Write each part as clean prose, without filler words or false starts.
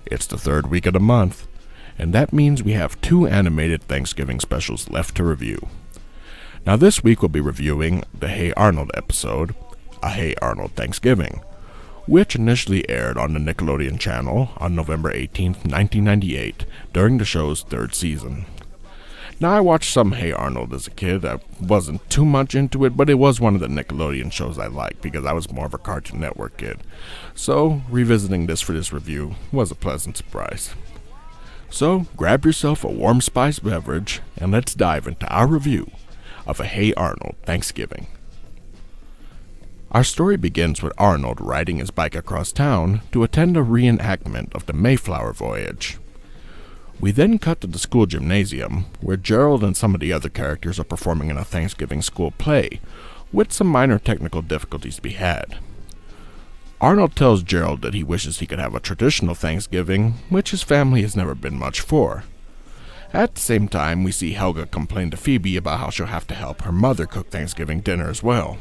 It's the third week of the month, and that means we have 2 animated Thanksgiving specials left to review. Now this week we'll be reviewing the Hey Arnold episode, A Hey Arnold Thanksgiving, which initially aired on the Nickelodeon channel on November 18th, 1998, during the show's 3rd season. Now I watched some Hey Arnold as a kid. I wasn't too much into it, but it was one of the Nickelodeon shows I liked because I was more of a Cartoon Network kid. So revisiting this for this review was a pleasant surprise. So grab yourself a warm spiced beverage and let's dive into our review of A Hey Arnold Thanksgiving. Our story begins with Arnold riding his bike across town to attend a reenactment of the Mayflower voyage. We then cut to the school gymnasium, where Gerald and some of the other characters are performing in a Thanksgiving school play, with some minor technical difficulties to be had. Arnold tells Gerald that he wishes he could have a traditional Thanksgiving, which his family has never been much for. At the same time, we see Helga complain to Phoebe about how she'll have to help her mother cook Thanksgiving dinner as well.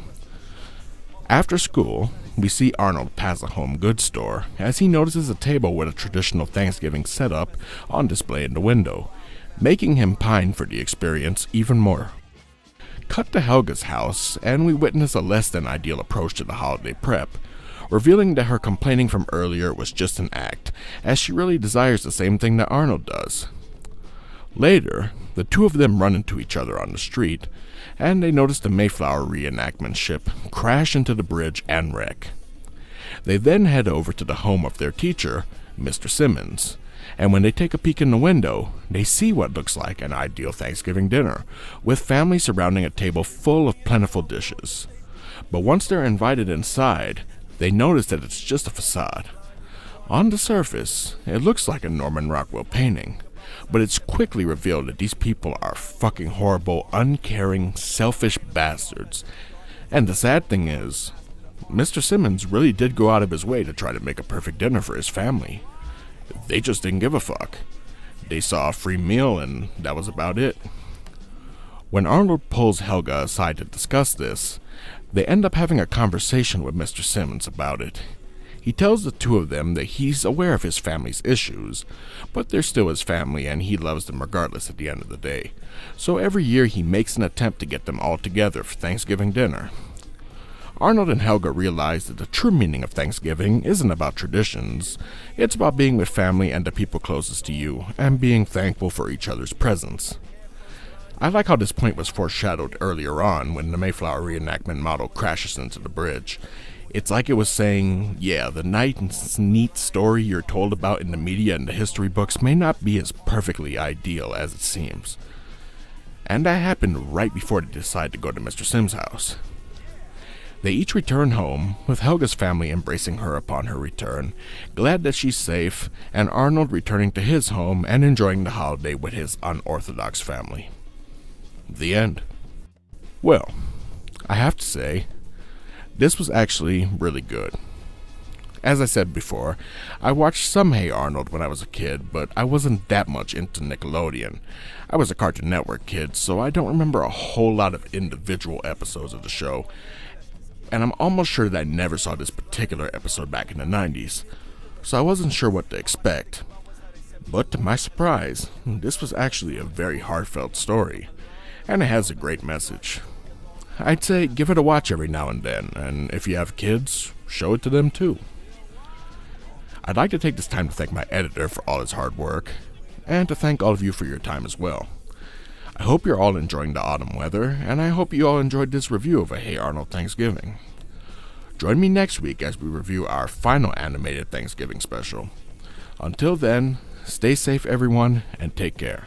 After school, we see Arnold pass a home goods store as he notices a table with a traditional Thanksgiving setup on display in the window, making him pine for the experience even more. Cut to Helga's house, and we witness a less than ideal approach to the holiday prep, revealing that her complaining from earlier was just an act, as she really desires the same thing that Arnold does. Later, the two of them run into each other on the street, and they notice the Mayflower reenactment ship crash into the bridge and wreck. They then head over to the home of their teacher, Mr. Simmons, and when they take a peek in the window, they see what looks like an ideal Thanksgiving dinner, with family surrounding a table full of plentiful dishes. But once they're invited inside, they notice that it's just a facade. On the surface, it looks like a Norman Rockwell painting, but it's quickly revealed that these people are fucking horrible, uncaring, selfish bastards. And the sad thing is, Mr. Simmons really did go out of his way to try to make a perfect dinner for his family. They just didn't give a fuck. They saw a free meal and that was about it. When Arnold pulls Helga aside to discuss this, they end up having a conversation with Mr. Simmons about it. He tells the two of them that he's aware of his family's issues, but they're still his family and he loves them regardless at the end of the day. So every year he makes an attempt to get them all together for Thanksgiving dinner. Arnold and Helga realize that the true meaning of Thanksgiving isn't about traditions. It's about being with family and the people closest to you, and being thankful for each other's presence. I like how this point was foreshadowed earlier on when the Mayflower reenactment model crashes into the bridge. It's like it was saying, yeah, the nice, neat story you're told about in the media and the history books may not be as perfectly ideal as it seems. And that happened right before they decide to go to Mr. Sims' house. They each return home, with Helga's family embracing her upon her return, glad that she's safe, and Arnold returning to his home and enjoying the holiday with his unorthodox family. The end. Well, I have to say, this was actually really good. As I said before, I watched some Hey Arnold when I was a kid, but I wasn't that much into Nickelodeon. I was a Cartoon Network kid, so I don't remember a whole lot of individual episodes of the show, and I'm almost sure that I never saw this particular episode back in the 90s, so I wasn't sure what to expect. But to my surprise, this was actually a very heartfelt story, and it has a great message. I'd say give it a watch every now and then, and if you have kids, show it to them too. I'd like to take this time to thank my editor for all his hard work, and to thank all of you for your time as well. I hope you're all enjoying the autumn weather, and I hope you all enjoyed this review of A Hey Arnold Thanksgiving. Join me next week as we review our final animated Thanksgiving special. Until then, stay safe everyone, and take care.